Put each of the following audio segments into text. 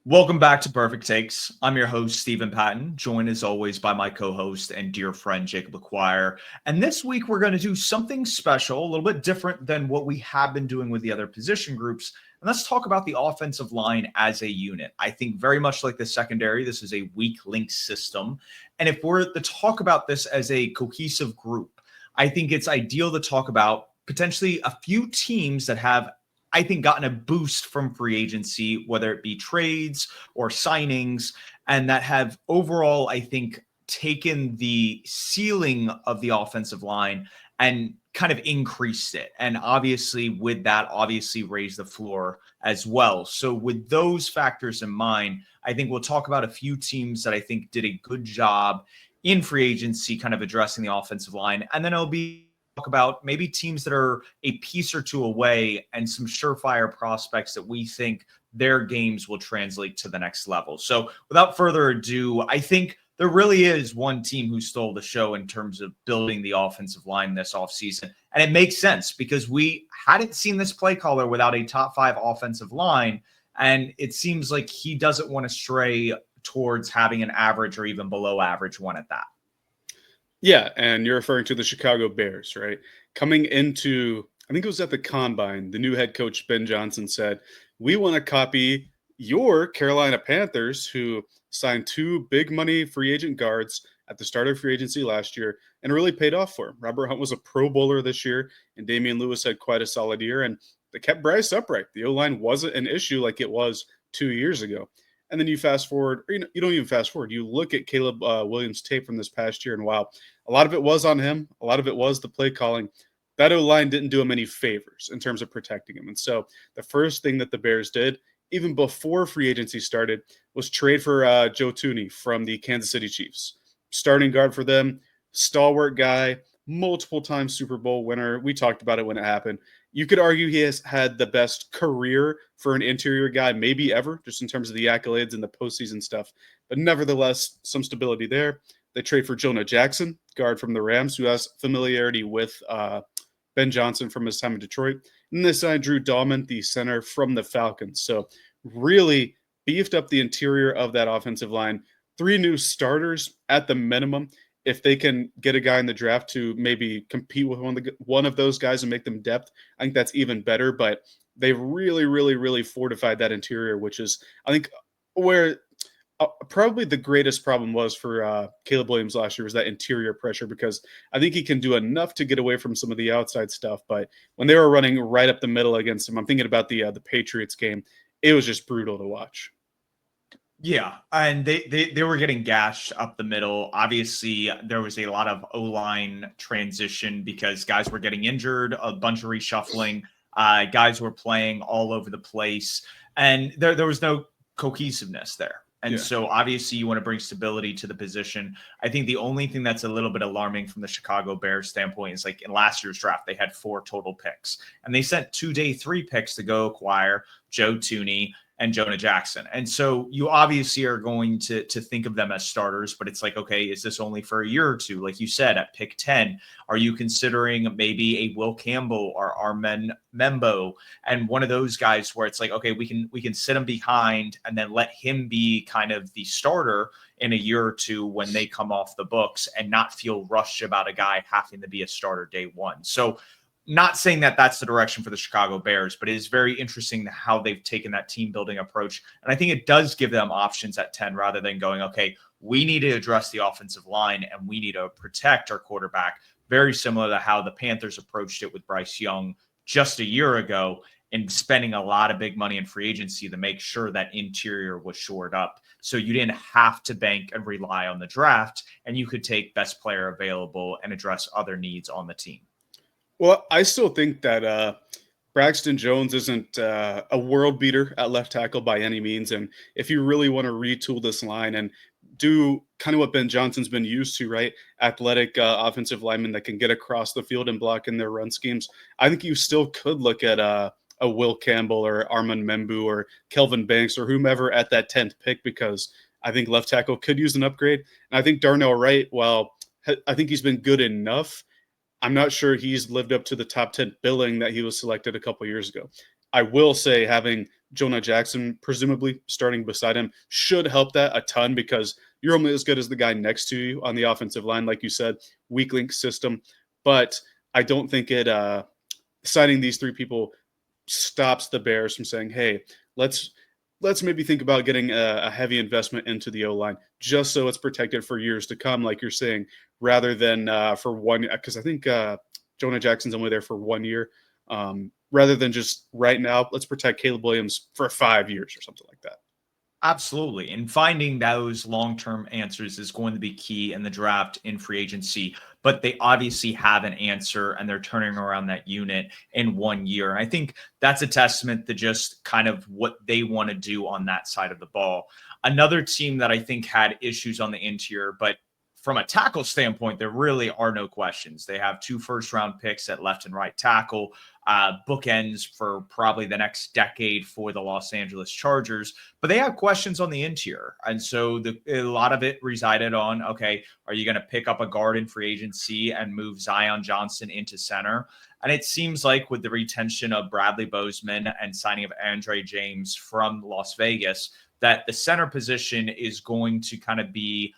Welcome back to Purrfect Takes. I'm your host, Stephen Patton, joined as always by my co-host and dear friend, Jacob Acquire. And this week, we're going to do something special, a little bit different than what we have been doing with the other position groups. And let's talk about the offensive line as a unit. I think very much like the secondary, this is a weak link system. And if we're to talk about this as a cohesive group, I think it's ideal to talk about potentially a few teams that have gotten a boost from free agency, whether it be trades or signings, and that have overall, I think, taken the ceiling of the offensive line and kind of increased it. And obviously, with that, obviously raised the floor as well. So, with those factors in mind, I think we'll talk about a few teams that I think did a good job in free agency, kind of addressing the offensive line. And then it'll be talk about maybe teams that are a piece or two away and some surefire prospects that we think their games will translate to the next level. So without further ado, I think there really is one team who stole the show in terms of building the offensive line this offseason. And it makes sense because we hadn't seen this play caller without a top 5 offensive line. And it seems like he doesn't want to stray towards having an average or even below average one at that. Yeah, and you're referring to the Chicago Bears, right? Coming into, I think it was at the Combine, the new head coach, Ben Johnson, said, we want to copy your Carolina Panthers, who signed 2 big money free agent guards at the start of free agency last year, and really paid off for him. Robert Hunt was a Pro Bowler this year, and Damian Lewis had quite a solid year, and they kept Bryce upright. The O-line wasn't an issue like it was 2 years ago. And then you fast forward, or you don't even fast forward. You look at Caleb Williams' tape from this past year, and wow, a lot of it was on him. A lot of it was the play calling. That O-line didn't do him any favors in terms of protecting him. And so the first thing that the Bears did, even before free agency started, was trade for Joe Thuney from the Kansas City Chiefs. Starting guard for them, stalwart guy, multiple-time Super Bowl winner. We talked about it when it happened. You could argue he has had the best career for an interior guy maybe ever, just in terms of the accolades and the postseason stuff. But nevertheless, some stability there. They trade for Jonah Jackson, guard from the Rams, who has familiarity with Ben Johnson from his time in Detroit. And they signed Drew Dalman, the center from the Falcons. So really beefed up the interior of that offensive line. 3 new starters at the minimum. If they can get a guy in the draft to maybe compete with one of those guys and make them depth, I think that's even better. But they've really fortified that interior, which is, I think, where probably the greatest problem was for Caleb Williams last year was that interior pressure, because I think he can do enough to get away from some of the outside stuff. But when they were running right up the middle against him, I'm thinking about the Patriots game, it was just brutal to watch. Yeah, and they were getting gashed up the middle. Obviously, there was a lot of O-line transition because guys were getting injured, a bunch of reshuffling. Guys were playing all over the place, and there was no cohesiveness there. And so obviously you want to bring stability to the position. I think the only thing that's a little bit alarming from the Chicago Bears standpoint is, like, in last year's draft, they had 4 total picks, and they sent 2 day 3 picks to go acquire Joe Thuney and Jonah Jackson. And so you obviously are going to think of them as starters, but it's like, okay, is this only for a year or two? Like you said, at pick 10, are you considering maybe a Will Campbell or Armen Membo and one of those guys where it's like, okay, we can sit him behind and then let him be kind of the starter in a year or two when they come off the books and not feel rushed about a guy having to be a starter day one. So not saying that that's the direction for the Chicago Bears, but it is very interesting how they've taken that team building approach. And I think it does give them options at 10 rather than going, okay, we need to address the offensive line and we need to protect our quarterback. Very similar to how the Panthers approached it with Bryce Young just a year ago, and spending a lot of big money in free agency to make sure that interior was shored up. So you didn't have to bank and rely on the draft, and you could take best player available and address other needs on the team. Well, I still think that Braxton Jones isn't a world beater at left tackle by any means. And if you really want to retool this line and do kind of what Ben Johnson's been used to, right? Athletic offensive linemen that can get across the field and block in their run schemes, I think you still could look at a Will Campbell or Armand Membu or Kelvin Banks or whomever at that 10th pick, because I think left tackle could use an upgrade. And I think Darnell Wright, well, I think he's been good enough. I'm not sure he's lived up to the top 10 billing that he was selected a couple years ago. I will say having Jonah Jackson presumably starting beside him should help that a ton, because you're only as good as the guy next to you on the offensive line, like you said, weak link system. But I don't think it signing these three people stops the Bears from saying, "Hey, let's maybe think about getting a heavy investment into the O line, just so it's protected for years to come," like you're saying, rather than for one. Because I think Jonah Jackson's only there for 1 year. Rather than just right now, let's protect Caleb Williams for 5 years or something like that. Absolutely. And finding those long term answers is going to be key in the draft, in free agency. But they obviously have an answer and they're turning around that unit in 1 year. And I think that's a testament to just kind of what they want to do on that side of the ball. Another team that I think had issues on the interior, but from a tackle standpoint, there really are no questions. They have 2 first-round picks at left and right tackle, bookends for probably the next decade for the Los Angeles Chargers. But they have questions on the interior. And so a lot of it resided on, okay, are you going to pick up a guard in free agency and move Zion Johnson into center? And it seems like with the retention of Bradley Bozeman and signing of Andre James from Las Vegas, that the center position is going to kind of be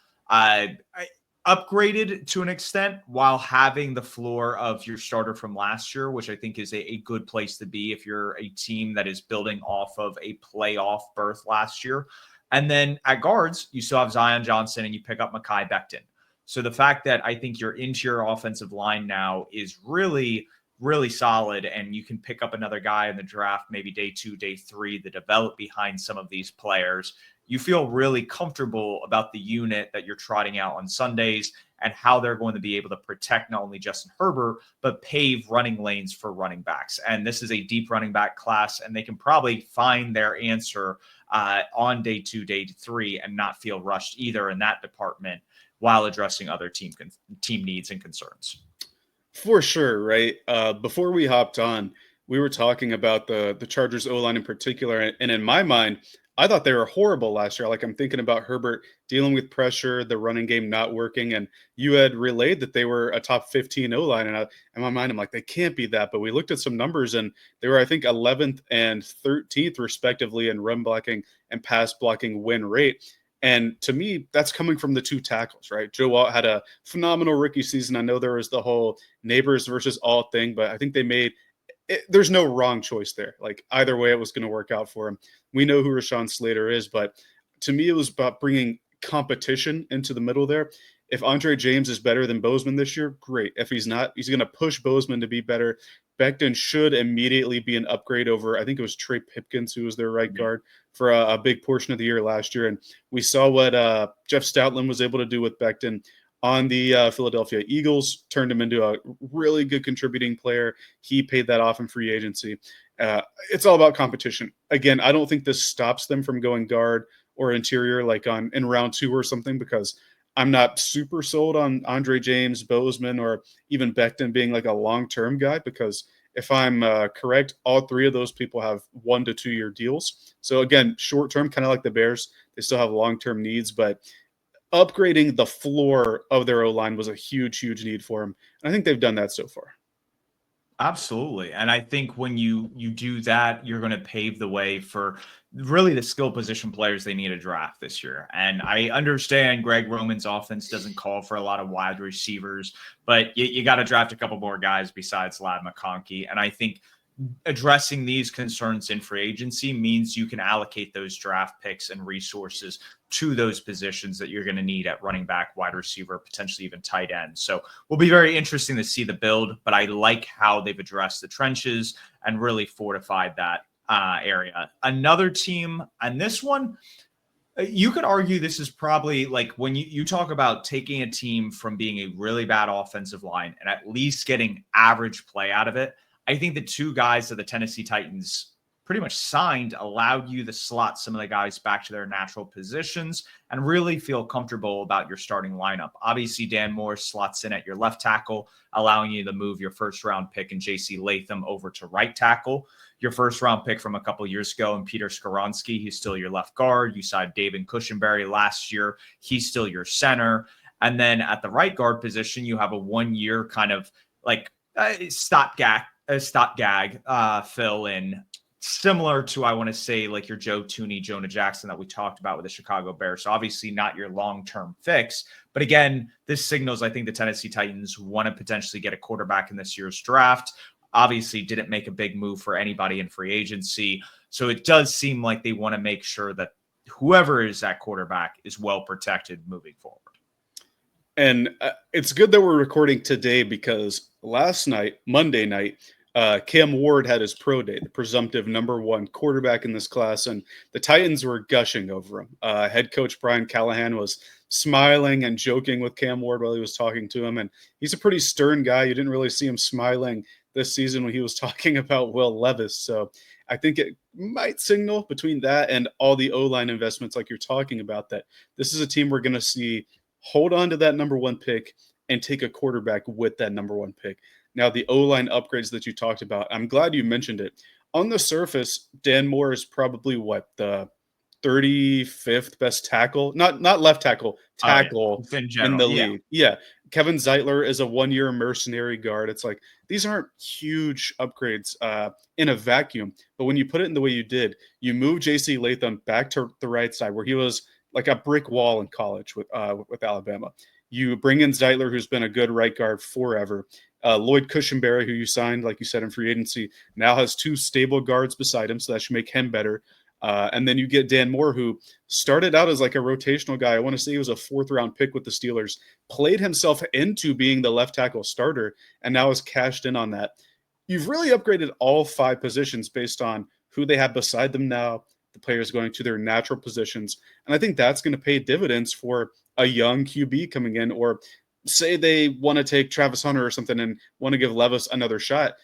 upgraded to an extent while having the floor of your starter from last year, which I think is a good place to be if you're a team that is building off of a playoff berth last year. And then at guards, you still have Zion Johnson and you pick up Mekhi Becton. So the fact that I think your interior offensive line now is really, really solid, and you can pick up another guy in the draft, maybe day 2, day 3, to develop behind some of these players. You feel really comfortable about the unit that you're trotting out on Sundays and how they're going to be able to protect not only Justin Herbert, but pave running lanes for running backs. And this is a deep running back class, and they can probably find their answer on day 2, day 3, and not feel rushed either in that department while addressing other team needs and concerns. For sure, right? Before we hopped on, we were talking about the Chargers O-line in particular, and in my mind, I thought they were horrible last year. Like, I'm thinking about Herbert dealing with pressure, the running game not working, and you had relayed that they were a top 15 O-line, and in my mind, I'm like, they can't be that. But we looked at some numbers, and they were, I think, 11th and 13th respectively in run blocking and pass blocking win rate. And to me, that's coming from the 2 tackles, right? Joe Alt had a phenomenal rookie season. I know there was the whole neighbors versus Alt thing, but I think they made there's no wrong choice there. Like, either way, it was going to work out for him. We know who Rashawn Slater is, but to me, it was about bringing competition into the middle there. If Andre James is better than Bozeman this year, great. If he's not, he's going to push Bozeman to be better. Becton should immediately be an upgrade over, I think it was Trey Pipkins, who was their right guard for a big portion of the year last year. And we saw what Jeff Stoutland was able to do with Becton on the Philadelphia Eagles, turned him into a really good contributing player. He paid that off in free agency. It's all about competition. Again, I don't think this stops them from going guard or interior like in round 2 or something, because I'm not super sold on Andre James, Bozeman, or even Becton being like a long-term guy, because if I'm correct, all 3 of those people have 1 to 2 year deals. So again, short-term, kind of like the Bears, they still have long-term needs, but upgrading the floor of their O-line was a huge, huge need for them. And I think they've done that so far. Absolutely. And I think when you do that, you're going to pave the way for really the skill position players they need to draft this year. And I understand Greg Roman's offense doesn't call for a lot of wide receivers, but you got to draft a couple more guys besides Ladd McConkey. And I think addressing these concerns in free agency means you can allocate those draft picks and resources to those positions that you're going to need at running back, wide receiver, potentially even tight end. So will be very interesting to see the build, but I like how they've addressed the trenches and really fortified that area. Another team, and this one, you could argue this is probably like when you talk about taking a team from being a really bad offensive line and at least getting average play out of it. I think the 2 guys that the Tennessee Titans pretty much signed allowed you to slot some of the guys back to their natural positions and really feel comfortable about your starting lineup. Obviously, Dan Moore slots in at your left tackle, allowing you to move your first-round pick in J.C. Latham over to right tackle. Your first-round pick from a couple years ago and Peter Skoronski, he's still your left guard. You signed David Cushenberry last year. He's still your center. And then at the right guard position, you have a 1-year kind of like stopgag fill in similar to, I want to say, like your Joe Tooney, Jonah Jackson that we talked about with the Chicago Bears. So obviously not your long-term fix. But again, this signals, I think, the Tennessee Titans want to potentially get a quarterback in this year's draft. Obviously didn't make a big move for anybody in free agency. So it does seem like they want to make sure that whoever is at quarterback is well protected moving forward. And it's good that we're recording today because last night, Monday night, Cam Ward had his pro day, the presumptive number one quarterback in this class, and the Titans were gushing over him. Head coach Brian Callahan was smiling and joking with Cam Ward while he was talking to him, and he's a pretty stern guy. You didn't really see him smiling this season when he was talking about Will Levis. So I think it might signal between that and all the O-line investments like you're talking about that this is a team we're going to see hold on to that number one pick and take a quarterback with that number one pick. Now, the O-line upgrades that you talked about, I'm glad you mentioned it. On the surface, Dan Moore is probably the 35th best tackle, not left tackle, tackle In in general, the yeah. league. Yeah. Kevin Zeitler is a 1-year mercenary guard. It's like these aren't huge upgrades in a vacuum, but when you put it in the way you did, you move JC Latham back to the right side where he was like a brick wall in college with Alabama. You bring in Zeitler, who's been a good right guard forever. Lloyd Cushenberry, who you signed, like you said, in free agency, now has 2 stable guards beside him, so that should make him better. And then you get Dan Moore, who started out as like a rotational guy. I want to say he was a 4th-round pick with the Steelers, played himself into being the left tackle starter, and now has cashed in on that. You've really upgraded all 5 positions based on who they have beside them now, the players going to their natural positions. And I think that's going to pay dividends for a young QB coming in, or say they want to take Travis Hunter or something and want to give Levis another shot.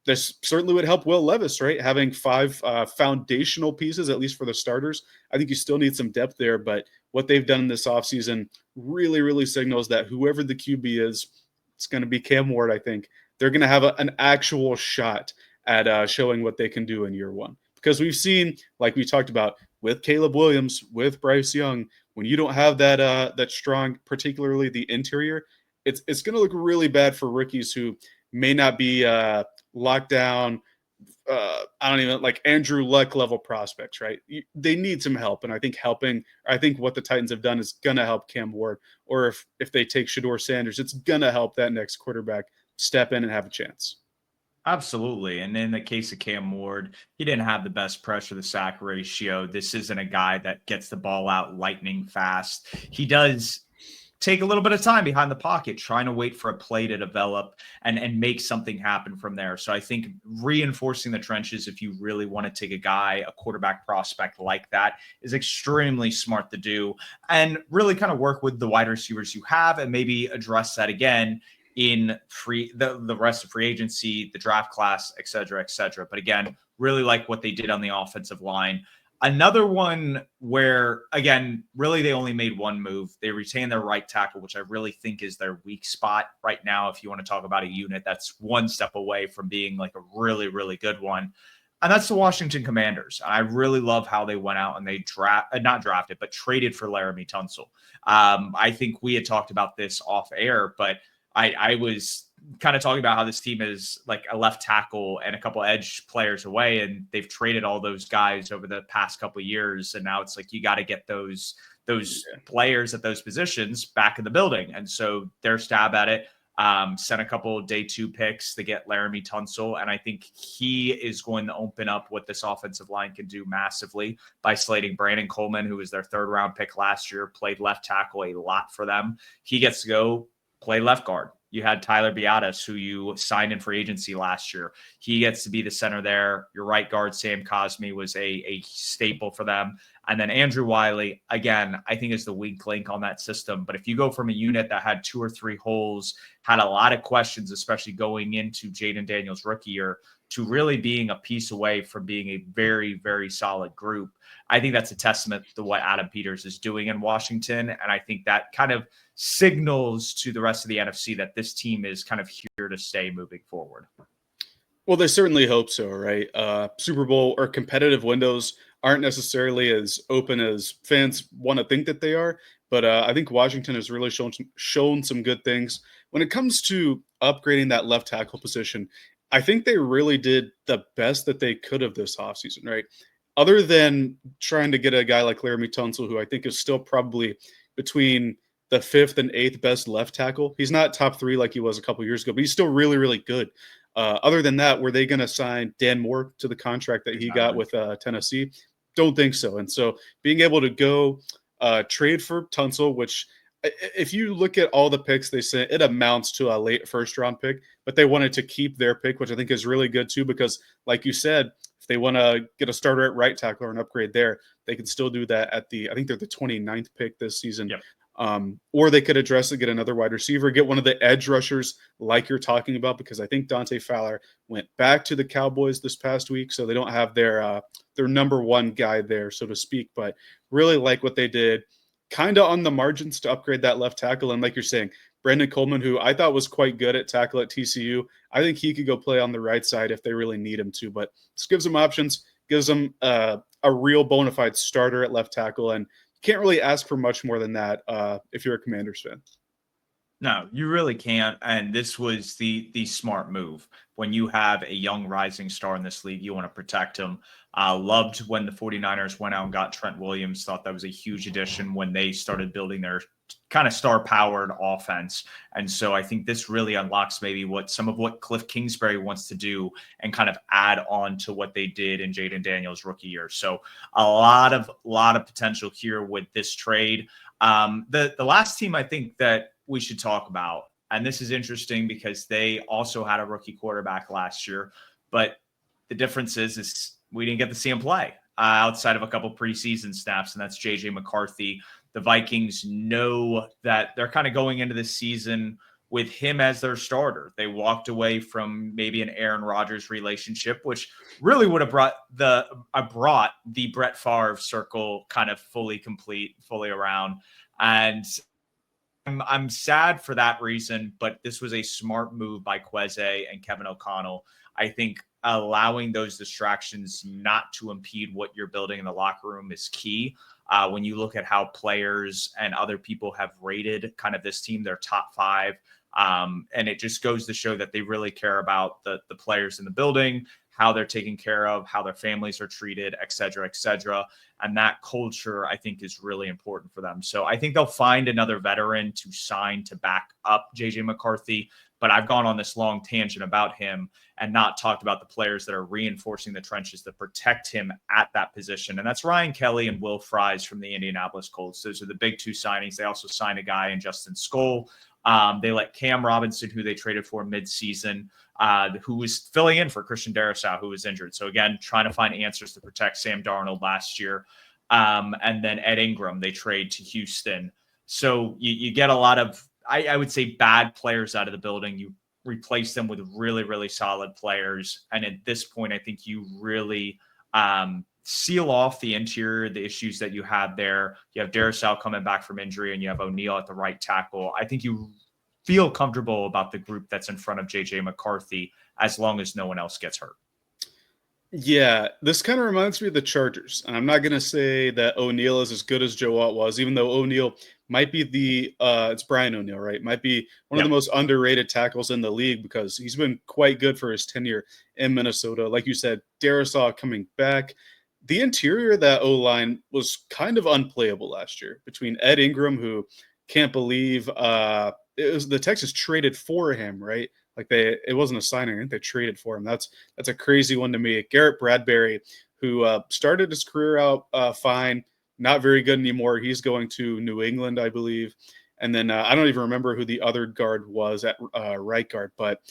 This certainly would help Will Levis, right? Having 5 foundational pieces, at least for the starters. I think you still need some depth there, but what they've done in this offseason really, really signals that whoever the QB is, it's going to be Cam Ward, I think. They're going to have an actual shot at showing what they can do in year one. Because we've seen, like we talked about, with Caleb Williams, with Bryce Young, when you don't have that strong, particularly the interior, it's going to look really bad for rookies who may not be locked down. I don't even like Andrew Luck level prospects, right? They need some help, and I think what the Titans have done is going to help Cam Ward, or if they take Shedeur Sanders, it's going to help that next quarterback step in and have a chance. Absolutely. And in the case of Cam Ward, he didn't have the best pressure to sack ratio. This isn't a guy that gets the ball out lightning fast. He does take a little bit of time behind the pocket, trying to wait for a play to develop and make something happen from there. So I think reinforcing the trenches, if you really want to take a quarterback prospect like that, is extremely smart to do, and really kind of work with the wide receivers you have and maybe address that again in the rest of free agency, the draft class, et cetera, et cetera. But again, really like what they did on the offensive line. Another one where, again, really they only made one move. They retained their right tackle, which I really think is their weak spot right now. If you want to talk about a unit that's one step away from being like a really, really good one. And that's the Washington Commanders. I really love how they went out and they not drafted, but traded for Laramie Tunsil. I think we had talked about this off air, but I was kind of talking about how this team is like a left tackle and a couple edge players away, and they've traded all those guys over the past couple of years. And now it's like, you got to get those players at those positions back in the building. And so their stab at it, sent a couple of day 2 picks to get Laramie Tunsil. And I think he is going to open up what this offensive line can do massively by slating Brandon Coleman, who was their 3rd-round pick last year, played left tackle a lot for them. He gets to go play left guard. You had Tyler Biadasz, who you signed in free agency last year. He gets to be the center there. Your right guard, Sam Cosmi, was a staple for them. And then Andrew Wiley, again, I think is the weak link on that system. But if you go from a unit that had 2 or 3 holes, had a lot of questions, especially going into Jaden Daniels' rookie year, to really being a piece away from being a very, very solid group, I think that's a testament to what Adam Peters is doing in Washington. And I think that kind of signals to the rest of the NFC that this team is kind of here to stay moving forward. Well, they certainly hope so, right? Super Bowl or competitive windows aren't necessarily as open as fans want to think that they are, but I think Washington has really shown some good things when it comes to upgrading that left tackle position. I think they really did the best that they could have this offseason, right? Other than trying to get a guy like Laramie Tunsil, who I think is still probably between the fifth and eighth best left tackle. He's not top three like he was a couple years ago, but he's still really, really good. Other than that, were they going to sign Dan Moore to the contract that he got with Tennessee? Don't think so. And so being able to go trade for Tunsil, which if you look at all the picks they sent, it amounts to a late first round pick, but they wanted to keep their pick, which I think is really good too, because like you said, if they want to get a starter at right tackle or an upgrade there, they can still do that at I think they're the 29th pick this season. Yep. Or they could address it, get another wide receiver, get one of the edge rushers like you're talking about, because I think Dante Fowler went back to the Cowboys this past week, so they don't have their number one guy there, so to speak, but really like what they did. Kind of on the margins to upgrade that left tackle. And like you're saying, Brandon Coleman, who I thought was quite good at tackle at TCU, I think he could go play on the right side if they really need him to. But this gives them options, gives them a real bona fide starter at left tackle. And you can't really ask for much more than that if you're a Commanders fan. No, you really can't. And this was the smart move. When you have a young rising star in this league, you want to protect him. Loved when the 49ers went out and got Trent Williams. Thought that was a huge addition when they started building their kind of star-powered offense. And so I think this really unlocks maybe some of what Cliff Kingsbury wants to do and kind of add on to what they did in Jaden Daniels' rookie year. So a lot of potential here with this trade. The last team I think that we should talk about, and this is interesting because they also had a rookie quarterback last year, but the difference is we didn't get to see him play outside of a couple preseason snaps, and that's JJ McCarthy. The Vikings know that they're kind of going into the season with him as their starter. They walked away from maybe an Aaron Rodgers relationship, which really would have brought the Brett Favre circle kind of fully around. And I'm sad for that reason, but this was a smart move by Kwesi and Kevin O'Connell. I think allowing those distractions not to impede what you're building in the locker room is key. When you look at how players and other people have rated kind of this team, their top five, and it just goes to show that they really care about the players in the building, how they're taken care of, how their families are treated, et cetera, et cetera. And that culture, I think, is really important for them. So I think they'll find another veteran to sign to back up JJ McCarthy. But I've gone on this long tangent about him and not talked about the players that are reinforcing the trenches to protect him at that position. And that's Ryan Kelly and Will Fries from the Indianapolis Colts. Those are the big two signings. They also signed a guy in Justin Skoll. They let Cam Robinson, who they traded for midseason, who was filling in for Christian Darrisaw, who was injured. So again, trying to find answers to protect Sam Darnold last year. And then Ed Ingram, they trade to Houston. So you get a lot of, I would say, bad players out of the building. You replace them with really, really solid players. And at this point, I think you really seal off the interior, the issues that you had there. You have Darrisaw coming back from injury, and you have O'Neal at the right tackle. I think you feel comfortable about the group that's in front of JJ McCarthy as long as no one else gets hurt. Yeah, this kind of reminds me of the Chargers. And I'm not going to say that O'Neal is as good as Joe Watt was, even though O'Neal might be it's Brian O'Neal, right? Might be one of the most underrated tackles in the league because he's been quite good for his tenure in Minnesota. Like you said, Darrisaw coming back. The interior of that O-line was kind of unplayable last year between Ed Ingram, who can't believe it was the Texans traded for him, right? Like it wasn't a signing. I think they traded for him. That's a crazy one to me. Garrett Bradbury, who started his career out fine, not very good anymore. He's going to New England, I believe. And then I don't even remember who the other guard was at right guard. But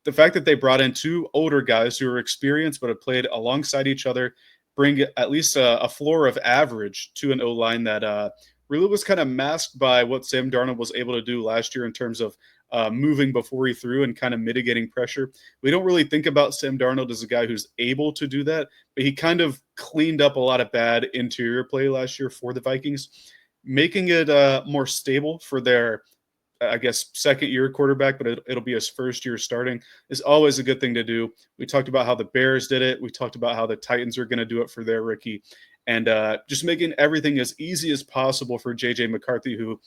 the fact that they brought in two older guys who are experienced but have played alongside each other, bring at least a floor of average to an O-line that really was kind of masked by what Sam Darnold was able to do last year in terms of moving before he threw and kind of mitigating pressure. We don't really think about Sam Darnold as a guy who's able to do that, but he kind of cleaned up a lot of bad interior play last year for the Vikings, making it more stable for their, I guess, second-year quarterback, but it'll be his first year starting, is always a good thing to do. We talked about how the Bears did it. We talked about how the Titans are going to do it for their rookie. And just making everything as easy as possible for J.J. McCarthy, who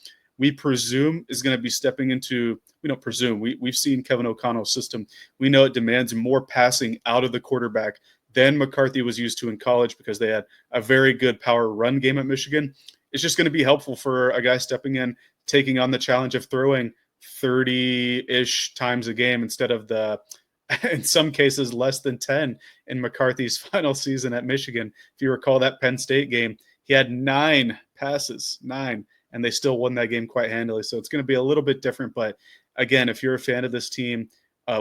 we presume is going to be stepping into, we don't presume, we've seen Kevin O'Connell's system. We know it demands more passing out of the quarterback than McCarthy was used to in college because they had a very good power run game at Michigan. It's just going to be helpful for a guy stepping in, taking on the challenge of throwing 30-ish times a game instead of the, in some cases, less than 10 in McCarthy's final season at Michigan. If you recall that Penn State game, he had 9 passes, and they still won that game quite handily. So it's going to be a little bit different. But again, if you're a fan of this team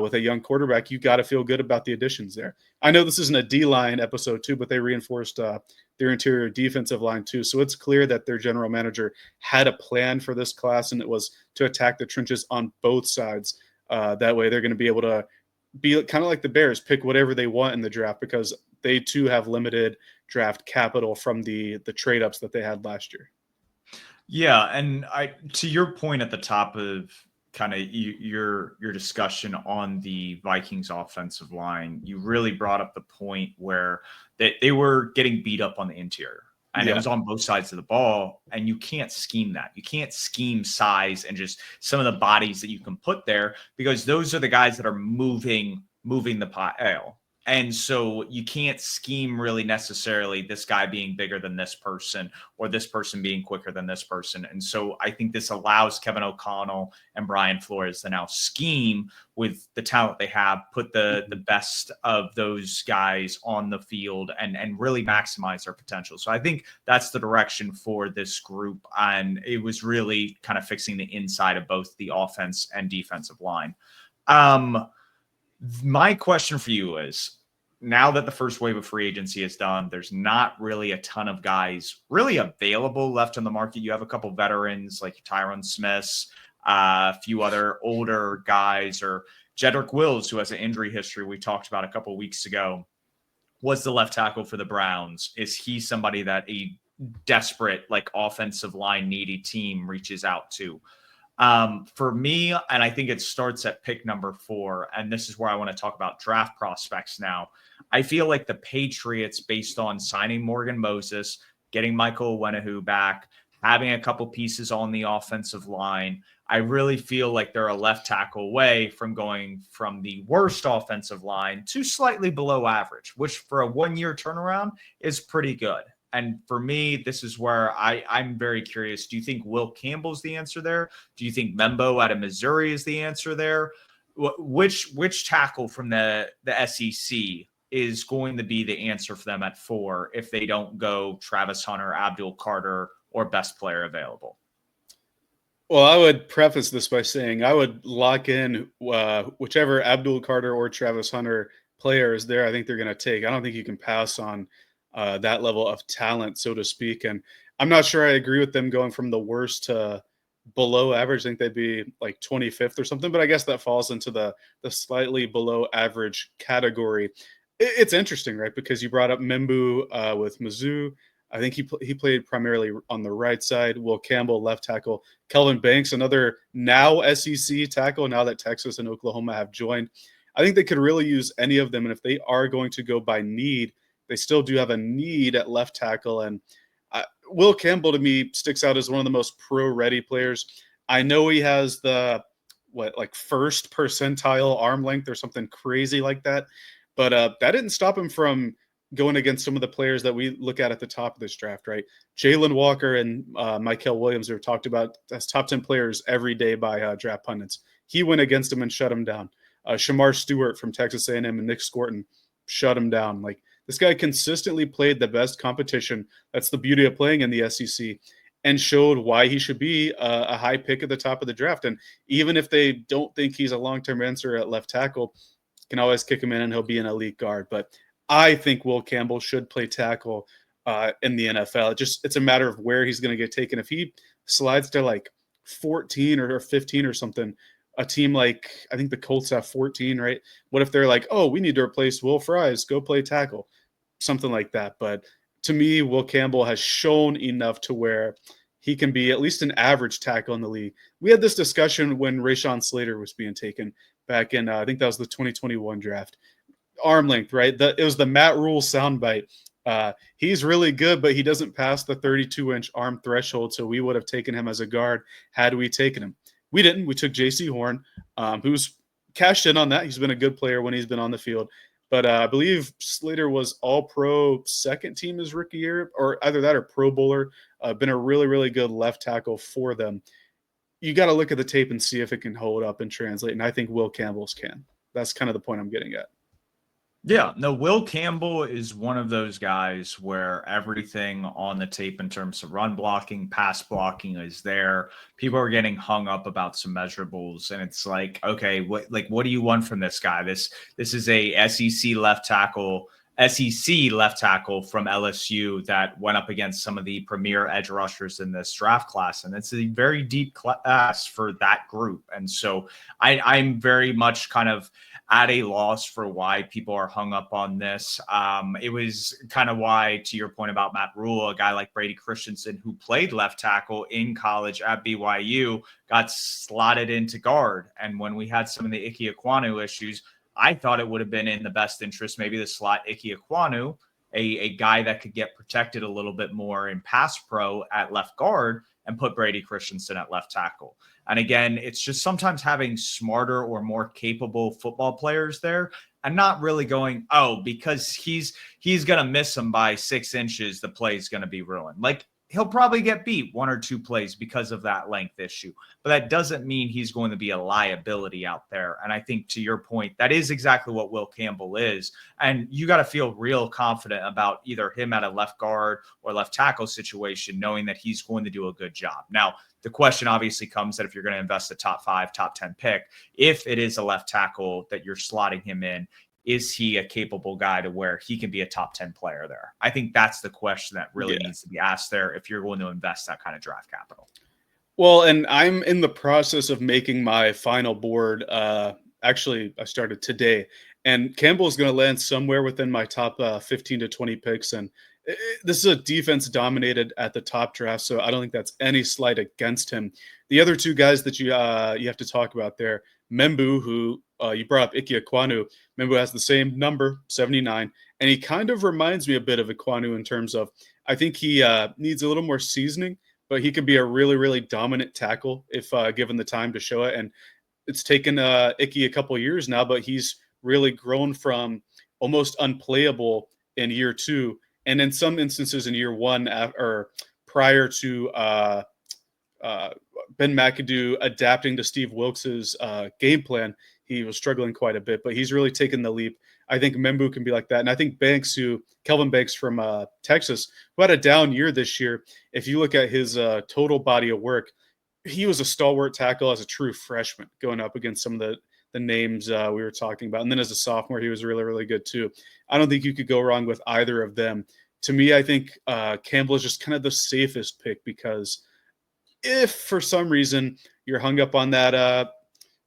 with a young quarterback, you got to feel good about the additions there. I know this isn't a D-line episode too, but they reinforced their interior defensive line too. So it's clear that their general manager had a plan for this class, and it was to attack the trenches on both sides. That way they're going to be able to be kind of like the Bears, pick whatever they want in the draft because they too have limited draft capital from the trade ups that they had last year. Yeah, and to your point at the top of kind of your discussion on the Vikings offensive line, you really brought up the point where they were getting beat up on the interior. And it was on both sides of the ball, and you can't scheme that. You can't scheme size and just some of the bodies that you can put there because those are the guys that are moving the pile. And so you can't scheme really necessarily this guy being bigger than this person or this person being quicker than this person. And so I think this allows Kevin O'Connell and Brian Flores to now scheme with the talent they have, put the best of those guys on the field and really maximize their potential. So I think that's the direction for this group. And it was really kind of fixing the inside of both the offense and defensive line. My question for you is, now that the first wave of free agency is done, there's not really a ton of guys really available left on the market. You have a couple veterans like Tyron Smith, a few other older guys, or Jedrick Wills, who has an injury history we talked about a couple weeks ago, was the left tackle for the Browns. Is he somebody that a desperate, like offensive line needy team reaches out to? For me, and I think it starts at pick number 4, and this is where I want to talk about draft prospects now. I feel like the Patriots, based on signing Morgan Moses, getting Michael Owenahu back, having a couple pieces on the offensive line, I really feel like they're a left tackle away from going from the worst offensive line to slightly below average, which for a 1-year turnaround is pretty good. And for me, this is where I'm very curious. Do you think Will Campbell's the answer there? Do you think Membo out of Missouri is the answer there? Which tackle from the SEC is going to be the answer for them at 4 if they don't go Travis Hunter, Abdul Carter, or best player available? Well, I would preface this by saying I would lock in whichever Abdul Carter or Travis Hunter player is there. I think they're going to take. I don't think you can pass on that level of talent, so to speak. And I'm not sure I agree with them going from the worst to below average. I think they'd be like 25th or something, but I guess that falls into the slightly below average category. It's interesting, right? Because you brought up Membu with Mizzou. I think he played primarily on the right side. Will Campbell, left tackle. Kelvin Banks, another now SEC tackle, now that Texas and Oklahoma have joined. I think they could really use any of them. And if they are going to go by need, they still do have a need at left tackle. And Will Campbell, to me, sticks out as one of the most pro-ready players. I know he has the, first percentile arm length or something crazy like that. But that didn't stop him from going against some of the players that we look at the top of this draft, right? Jalen Walker and Mykel Williams are talked about as top 10 players every day by draft pundits. He went against him and shut him down. Shamar Stewart from Texas A&M and Nick Scorton shut him down. Like, this guy consistently played the best competition. That's the beauty of playing in the SEC, and showed why he should be a high pick at the top of the draft. And even if they don't think he's a long-term answer at left tackle, can always kick him in and he'll be an elite guard. But I think Will Campbell should play tackle in the NFL. It's a matter of where he's going to get taken. If he slides to like 14 or 15 or something, a team like, I think the Colts have 14, right? What if they're like, oh, we need to replace Will Fries, go play tackle, something like that. But to me, Will Campbell has shown enough to where he can be at least an average tackle in the league. We had this discussion when Rashawn Slater was being taken back in, I think that was the 2021 draft. Arm length, right? It was the Matt Rule soundbite. He's really good, but he doesn't pass the 32-inch arm threshold, so we would have taken him as a guard had we taken him. We didn't. We took J.C. Horn, who's cashed in on that. He's been a good player when he's been on the field. But I believe Slater was all-pro second team his rookie year, or either that or Pro Bowler. Been a really, really good left tackle for them. You got to look at the tape and see if it can hold up and translate, and I think Will Campbell's can. That's kind of the point I'm getting at. Yeah, no, Will Campbell is one of those guys where everything on the tape in terms of run blocking, pass blocking is there. People are getting hung up about some measurables, and it's like, okay, what do you want from this guy? This is a SEC left tackle from LSU that went up against some of the premier edge rushers in this draft class, and it's a very deep class for that group. And so I'm very much kind of at a loss for why people are hung up on this. It was kind of why, to your point about Matt Rule, a guy like Brady Christensen, who played left tackle in college at BYU, got slotted into guard. And when we had some of the Ike Ekwonu issues, I thought it would have been in the best interest, maybe to slot Ike Ekwonu, a guy that could get protected a little bit more in pass pro at left guard, and put Brady Christensen at left tackle. And again, it's just sometimes having smarter or more capable football players there and not really going, oh, because he's going to miss him by 6 inches, the play is going to be ruined. Like, he'll probably get beat 1 or 2 plays because of that length issue, but that doesn't mean he's going to be a liability out there. And I think, to your point, that is exactly what Will Campbell is. And you got to feel real confident about either him at a left guard or left tackle situation, knowing that he's going to do a good job. Now, the question obviously comes that if you're going to invest a top 5, top 10 pick, if it is a left tackle that you're slotting him in, is he a capable guy to where he can be a top 10 player there? I think that's the question that really needs to be asked there if you're going to invest that kind of draft capital. Well, and I'm in the process of making my final board. Actually, I started today, and Campbell is going to land somewhere within my top 15 to 20 picks. And this is a defense dominated at the top draft, so I don't think that's any slight against him. The other 2 guys that you have to talk about there, Membu, who you brought up Ike Ekwonu. Membu has the same number, 79, and he kind of reminds me a bit of Ekwonu in terms of, I think he needs a little more seasoning, but he could be a really, really dominant tackle if given the time to show it. And it's taken Icky a couple of years now, but he's really grown from almost unplayable in year 2, and in some instances in year 1 or prior to Ben McAdoo adapting to Steve Wilkes's game plan, he was struggling quite a bit, but he's really taken the leap. I think Membu can be like that. And I think Kelvin Banks from Texas, who had a down year this year, if you look at his total body of work, he was a stalwart tackle as a true freshman going up against some of the names we were talking about. And then as a sophomore, he was really, really good too. I don't think you could go wrong with either of them. To me, I think Campbell is just kind of the safest pick, because if for some reason you're hung up on that,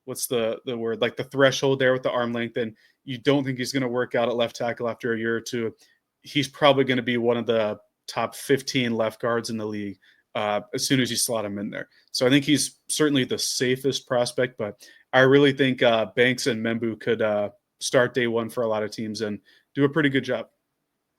what's the word, like the threshold there with the arm length, and you don't think he's going to work out at left tackle after a year or 2, he's probably going to be one of the top 15 left guards in the league as soon as you slot him in there. So I think he's certainly the safest prospect, but I really think Banks and Membu could start day 1 for a lot of teams and do a pretty good job.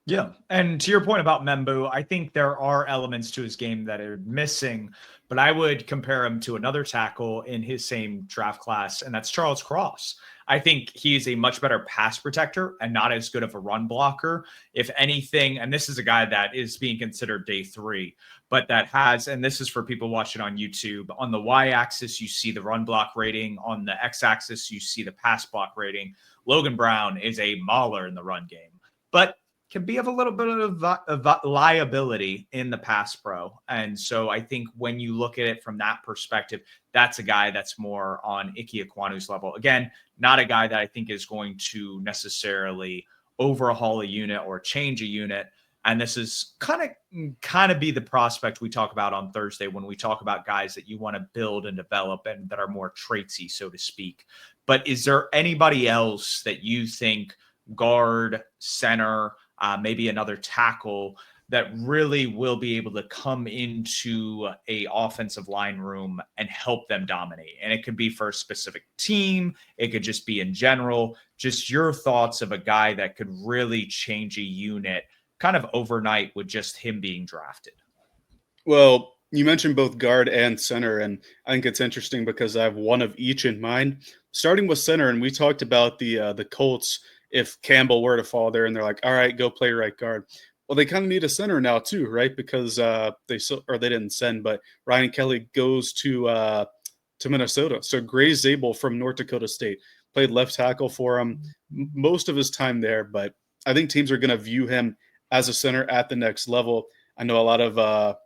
Yeah. And to your point about Membu, I think there are elements to his game that are missing, but I would compare him to another tackle in his same draft class, and that's Charles Cross. I think he's a much better pass protector and not as good of a run blocker. If anything, and this is a guy that is being considered day 3, but that has, and this is for people watching on YouTube, on the y-axis, you see the run block rating. On the x-axis, you see the pass block rating. Logan Brown is a mauler in the run game, but can be of a little bit of liability in the pass pro. And so I think when you look at it from that perspective, that's a guy that's more on Ike Ekwonu's level. Again, not a guy that I think is going to necessarily overhaul a unit or change a unit. And this is kind of be the prospect we talk about on Thursday when we talk about guys that you want to build and develop and that are more traitsy, so to speak. But is there anybody else that you think, guard, center, maybe another tackle, that really will be able to come into a offensive line room and help them dominate? And it could be for a specific team. It could just be in general. Just your thoughts of a guy that could really change a unit kind of overnight with just him being drafted. Well, you mentioned both guard and center, and I think it's interesting because I have one of each in mind. Starting with center, and we talked about the Colts if Campbell were to fall there, and they're like, "All right, go play right guard." Well, they kind of need a center now too, right? Because they didn't send, but Ryan Kelly goes to Minnesota. So Gray Zabel from North Dakota State played left tackle for him most of his time there, but I think teams are going to view him as a center at the next level. I know a lot of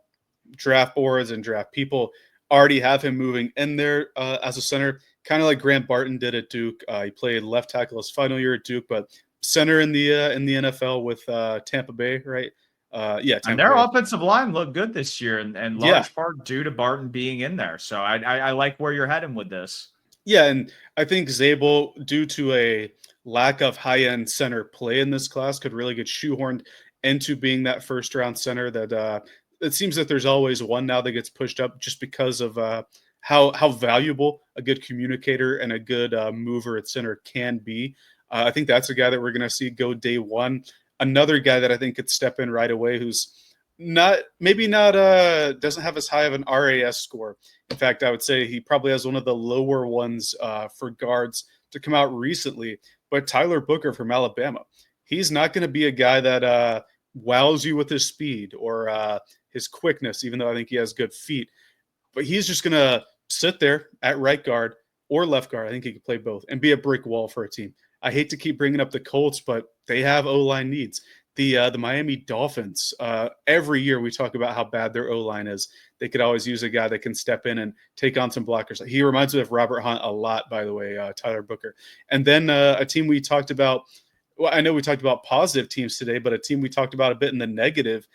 draft boards and draft people already have him moving in there as a center, kind of like Grant Barton did at Duke. He played left tackle his final year at Duke, but center in the NFL with Tampa Bay, right? Yeah, And Tampa their Bay. offensive line looked good this year, and Yeah, large part due to Barton being in there. So I like where you're heading with this. yeah, and I think Zabel, due to a lack of high-end center play in this class, could really get shoehorned into being that first-round center. That it seems that there's always one now that gets pushed up just because of how valuable a good communicator and a good mover at center can be. I think that's a guy that we're going to see go day one. Another guy that I think could step in right away, who's not doesn't have as high of an RAS score. In fact, I would say he probably has one of the lower ones for guards to come out recently. But Tyler Booker from Alabama, he's not going to be a guy that wows you with his speed or his quickness, even though I think he has good feet. But he's just going to sit there at right guard or left guard. I think he could play both and be a brick wall for a team. I hate to keep bringing up the Colts, but they have O-line needs. The Miami Dolphins, every year we talk about how bad their O-line is. They could always use a guy that can step in and take on some blockers. He reminds me of Robert Hunt a lot, by the way, Tyler Booker. And then a team we talked about, well, I know we talked about positive teams today, but a team we talked about a bit in the negative,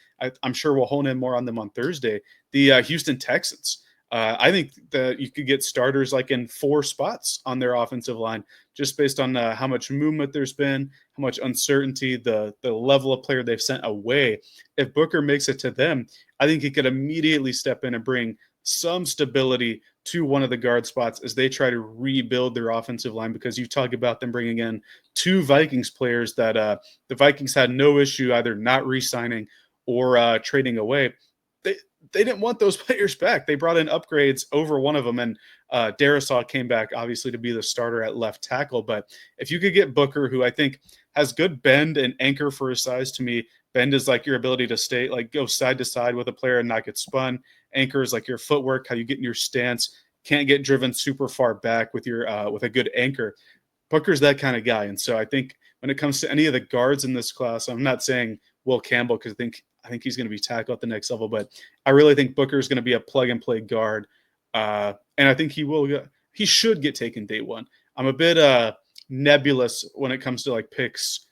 I'm sure we'll hone in more on them on Thursday, the Houston Texans. I think that you could get starters like in 4 spots on their offensive line, just based on how much movement there's been, how much uncertainty, the level of player they've sent away. If Booker makes it to them, I think he could immediately step in and bring some stability to one of the guard spots as they try to rebuild their offensive line, because you talk about them bringing in 2 Vikings players that the Vikings had no issue either not re-signing or trading away. They didn't want those players back. They brought in upgrades over one of them, and Darisaw came back obviously to be the starter at left tackle. But if you could get Booker, who I think has good bend and anchor for his size, to me, bend is like your ability to stay, like go side to side with a player and not get spun. Anchor is like your footwork, how you get in your stance, can't get driven super far back with your with a good anchor. Booker's that kind of guy, and so I think when it comes to any of the guards in this class, I'm not saying Will Campbell because I think he's going to be tackled at the next level, but I really think Booker is going to be a plug and play guard, and I think he should get taken day one. I'm a bit nebulous when it comes to like picks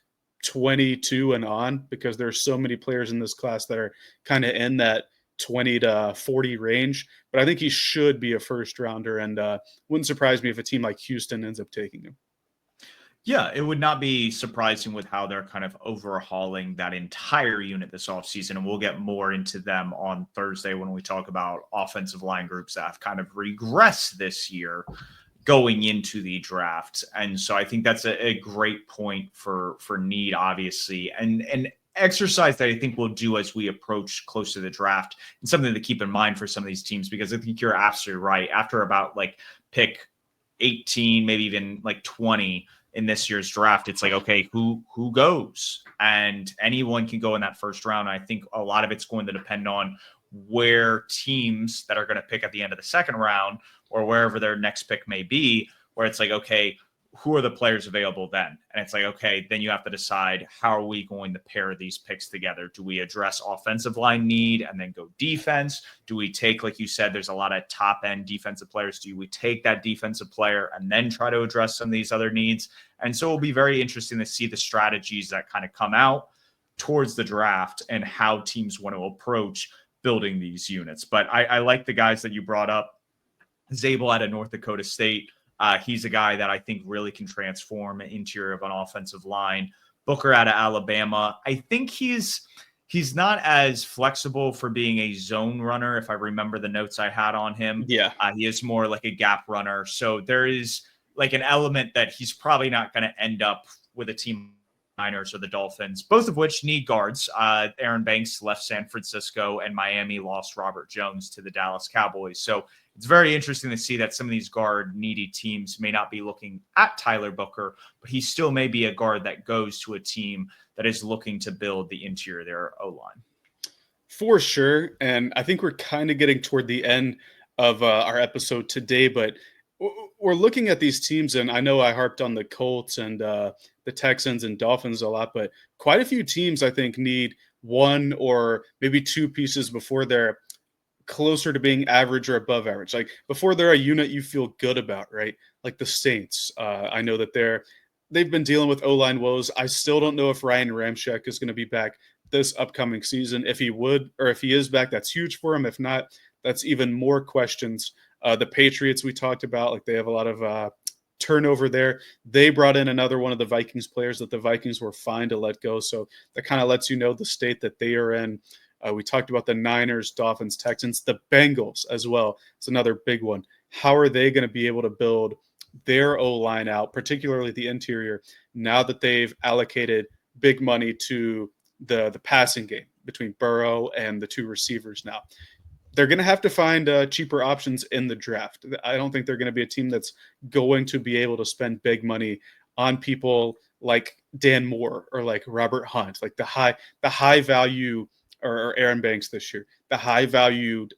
22 and on, because there's so many players in this class that are kind of in that 20 to 40 range, but I think he should be a first rounder, and wouldn't surprise me if a team like Houston ends up taking him. Yeah, it would not be surprising with how they're kind of overhauling that entire unit this offseason. And we'll get more into them on Thursday when we talk about offensive line groups that have kind of regressed this year going into the draft. And so I think that's a great point for need, obviously. And exercise that I think we'll do as we approach close to the draft, and something to keep in mind for some of these teams, because I think you're absolutely right. After about like pick 18, maybe even like 20 in this year's draft, it's like, okay, who goes? And anyone can go in that first round. I think a lot of it's going to depend on where teams that are going to pick at the end of the second round or wherever their next pick may be, where it's like, okay, who are the players available then? And it's like, okay, then you have to decide, how are we going to pair these picks together? Do we address offensive line need and then go defense? Do we take, like you said, there's a lot of top end defensive players. Do we take that defensive player and then try to address some of these other needs? And so it'll be very interesting to see the strategies that kind of come out towards the draft and how teams want to approach building these units. But I like the guys that you brought up. Zabel out of North Dakota State. He's a guy that I think really can transform an interior of an offensive line. Booker out of Alabama. I think he's not as flexible for being a zone runner, if I remember the notes I had on him. Yeah. He is more like a gap runner. So there is like an element that he's probably not going to end up with a team Niners or the Dolphins, both of which need guards. Aaron Banks left San Francisco, and Miami lost Robert Jones to the Dallas Cowboys. So it's very interesting to see that some of these guard needy teams may not be looking at Tyler Booker, but he still may be a guard that goes to a team that is looking to build the interior of their O-line. For sure. And I think we're kind of getting toward the end of our episode today, but we're looking at these teams, and I know I harped on the Colts and the Texans and Dolphins a lot, but quite a few teams I think need one or maybe two pieces before they're closer to being average or above average. Like before they're a unit you feel good about, right? Like the Saints. I know that they've been dealing with O-line woes. I still don't know if Ryan Ramczyk is going to be back this upcoming season. If he would, or if he is back, that's huge for him. If not, that's even more questions. The Patriots we talked about, like they have a lot of turnover there. They brought in another one of the Vikings players that the Vikings were fine to let go. So that kind of lets you know the state that they are in. We talked about the Niners, Dolphins, Texans, the Bengals as well. It's another big one. How are they going to be able to build their O-line out, particularly the interior, now that they've allocated big money to the passing game between Burrow and the two receivers now? They're going to have to find cheaper options in the draft. I don't think they're going to be a team that's going to be able to spend big money on people like Dan Moore or like Robert Hunt, like the high value, or Aaron Banks this year, the high valued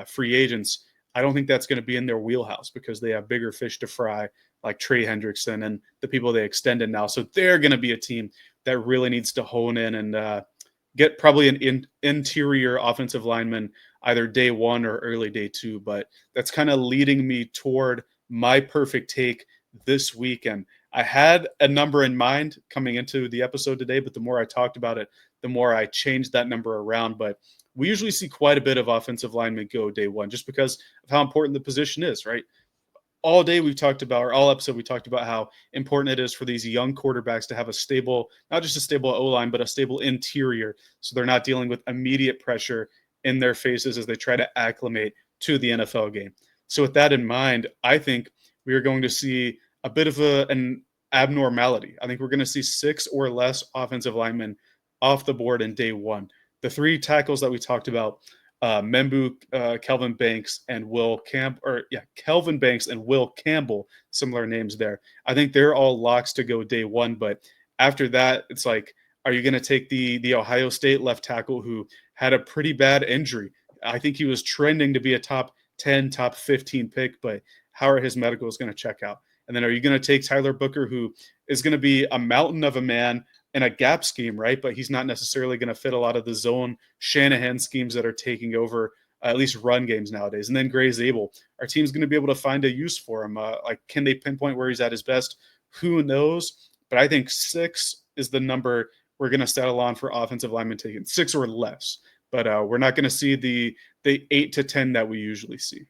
free agents. I don't think that's going to be in their wheelhouse because they have bigger fish to fry, like Trey Hendrickson and the people they extended now. So they're going to be a team that really needs to hone in and get probably an interior offensive lineman either day one or early day two. But that's kind of leading me toward my perfect take this weekend. I had a number in mind coming into the episode today, but the more I talked about it, the more I changed that number around. But we usually see quite a bit of offensive linemen go day one just because of how important the position is, right? All day we've talked about, or all episode we talked about how important it is for these young quarterbacks to have a stable, not just a stable O-line, but a stable interior, so they're not dealing with immediate pressure in their faces as they try to acclimate to the NFL game. So with that in mind, I think we are going to see a bit of an abnormality. I think we're going to see 6 or less offensive linemen off the board in day one. The 3 tackles that we talked about, Kelvin Banks and Kelvin Banks and Will Campbell, similar names there. I think they're all locks to go day one. But after that, it's like, are you going to take the Ohio State left tackle who had a pretty bad injury? I think he was trending to be a top 10, top 15 pick, but how are his medicals going to check out? And then are you going to take Tyler Booker, who is going to be a mountain of a man in a gap scheme, right? But he's not necessarily going to fit a lot of the zone Shanahan schemes that are taking over at least run games nowadays. And then Gray Zabel, our team's going to be able to find a use for him. Like, can they pinpoint where he's at his best? Who knows? But I think 6 is the number we're going to settle on for offensive linemen taken, 6 or less. But we're not going to see the 8 to 10 that we usually see.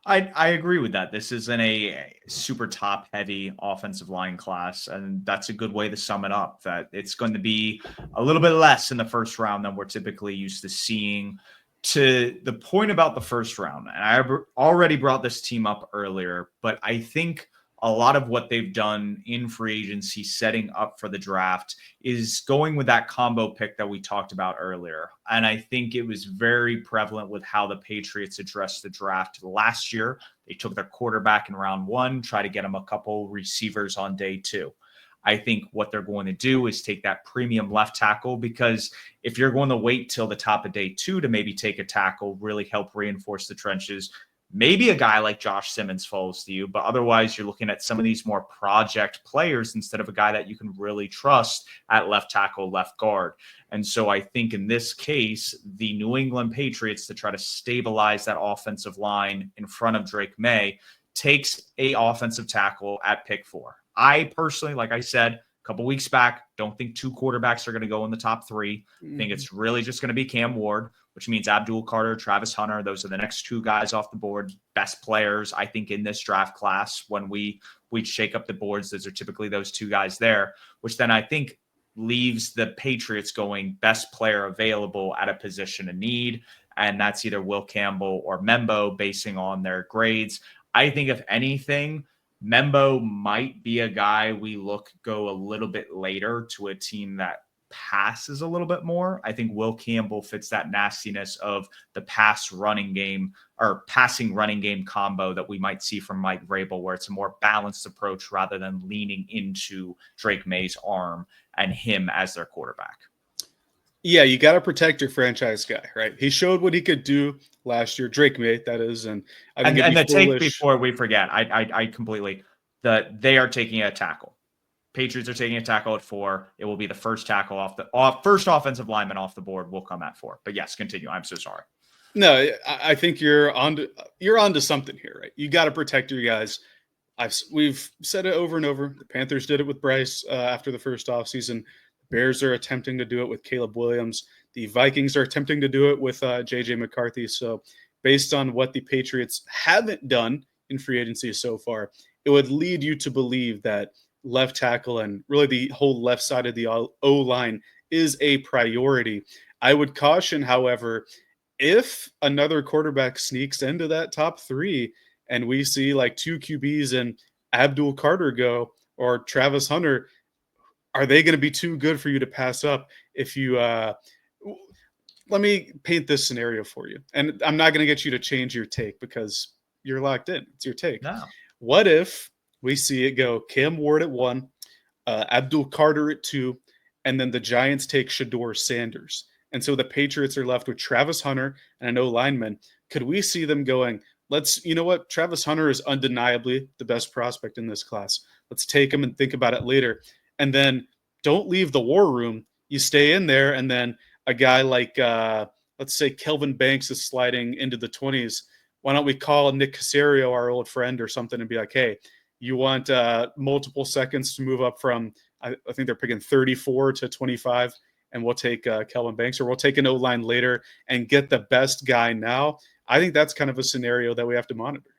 I agree with that. This isn't a super top heavy offensive line class, and that's a good way to sum it up, that it's going to be a little bit less in the first round than we're typically used to seeing. To the point about the first round, and I already brought this team up earlier, but I think a lot of what they've done in free agency setting up for the draft is going with that combo pick that we talked about earlier. And I think it was very prevalent with how the Patriots addressed the draft last year. They took their quarterback in round 1, try to get him a couple receivers on day 2. I think what they're going to do is take that premium left tackle, because if you're going to wait till the top of day 2 to maybe take a tackle, really help reinforce the trenches, maybe a guy like Josh Simmons falls to you, but otherwise you're looking at some of these more project players instead of a guy that you can really trust at left tackle, left guard. And so I think in this case, the New England Patriots, to try to stabilize that offensive line in front of Drake May, takes a offensive tackle at pick 4. I personally, like I said a couple weeks back, don't think 2 quarterbacks are going to go in the top 3. I think it's really just going to be Cam Ward, which means Abdul Carter, Travis Hunter. Those are the next 2 guys off the board. Best players, I think, in this draft class. When we shake up the boards, those are typically those 2 guys there, which then I think leaves the Patriots going best player available at a position of need. And that's either Will Campbell or Membo, basing on their grades. I think if anything, Membo might be a guy we go a little bit later to a team that passes a little bit more. I think Will Campbell fits that nastiness of the pass running game or passing running game combo that we might see from Mike Vrabel, where it's a more balanced approach rather than leaning into Drake May's arm and him as their quarterback. Yeah, you got to protect your franchise guy, right? He showed what he could do last year, Drake May, that is, and I think And the take foolish. before we forget, I completely that they are taking a tackle. Patriots are taking a tackle at 4. It will be the first tackle first offensive lineman off the board will come at 4. But yes, continue. I'm so sorry. No, I think you're onto something here, right? You got to protect your guys. We've said it over and over. The Panthers did it with Bryce after the first offseason. The Bears are attempting to do it with Caleb Williams. The Vikings are attempting to do it with J.J. McCarthy. So based on what the Patriots haven't done in free agency so far, it would lead you to believe that left tackle and really the whole left side of the O-line is a priority. I would caution, however, if another quarterback sneaks into that top 3 and we see like 2 QBs and Abdul Carter go or Travis Hunter, are they going to be too good for you to pass up if you let me paint this scenario for you. And I'm not going to get you to change your take because you're locked in. It's your take. No. What if we see it go Cam Ward at 1, Abdul Carter at 2, and then the Giants take Shador Sanders? And so the Patriots are left with Travis Hunter and an O-lineman. Could we see them going, you know what? Travis Hunter is undeniably the best prospect in this class. Let's take him and think about it later. And then don't leave the war room. You stay in there, and then a guy like, let's say Kelvin Banks is sliding into the 20s. Why don't we call Nick Caserio, our old friend, or something, and be like, hey, you want multiple seconds to move up from, I think they're picking 34 to 25, and we'll take Kelvin Banks, or we'll take an O-line later and get the best guy now. I think that's kind of a scenario that we have to monitor.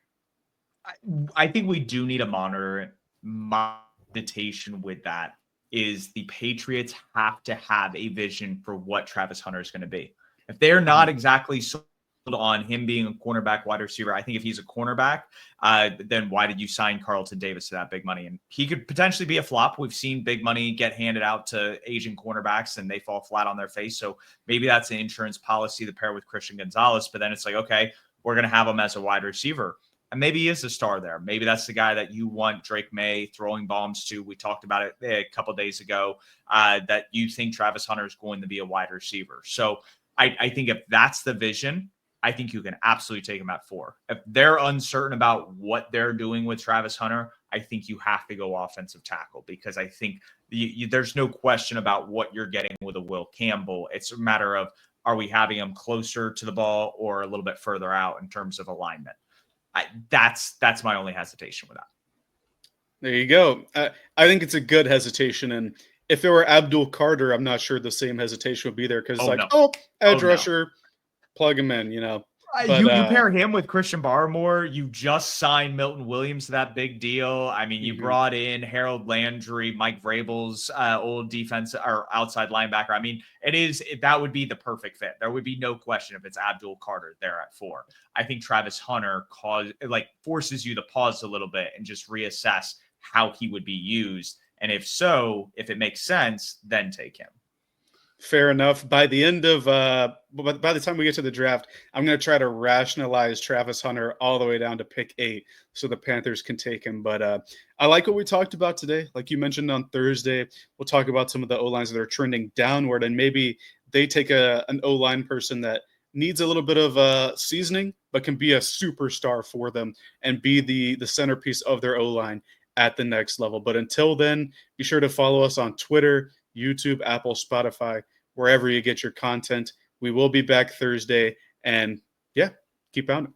I think we do need a monitor. My meditation with that is the Patriots have to have a vision for what Travis Hunter is going to be. If they're not exactly sold on him being a cornerback wide receiver, I think if he's a cornerback, then why did you sign Carlton Davis to that big money? And he could potentially be a flop. We've seen big money get handed out to Asian cornerbacks and they fall flat on their face. So maybe that's an insurance policy to pair with Christian Gonzalez. But then it's like, okay, we're going to have him as a wide receiver. And maybe he is a star there. Maybe that's the guy that you want Drake May throwing bombs to. We talked about it a couple days ago, that you think Travis Hunter is going to be a wide receiver. So I think if that's the vision, I think you can absolutely take him at 4. If they're uncertain about what they're doing with Travis Hunter, I think you have to go offensive tackle, because I think there's no question about what you're getting with a Will Campbell. It's a matter of, are we having him closer to the ball or a little bit further out in terms of alignment? That's my only hesitation with that. There you go. I think it's a good hesitation. And if it were Abdul Carter, I'm not sure the same hesitation would be there, because edge rusher, plug him in, But, you pair him with Christian Barmore. You just signed Milton Williams to that big deal. I mean, you brought in Harold Landry, Mike Vrabel's old defense or outside linebacker. I mean, that would be the perfect fit. There would be no question if it's Abdul Carter there at 4. I think Travis Hunter forces you to pause a little bit and just reassess how he would be used. And if it makes sense, then take him. Fair enough. By the end of by the time we get to the draft, I'm going to try to rationalize Travis Hunter all the way down to pick 8 so the Panthers can take him. But I like what we talked about today. Like you mentioned on Thursday, we'll talk about some of the O-lines that are trending downward, and maybe they take an O-line person that needs a little bit of seasoning, but can be a superstar for them and be the centerpiece of their O-line at the next level. But until then, be sure to follow us on Twitter, YouTube, Apple, Spotify, wherever you get your content. We will be back Thursday, and keep on it.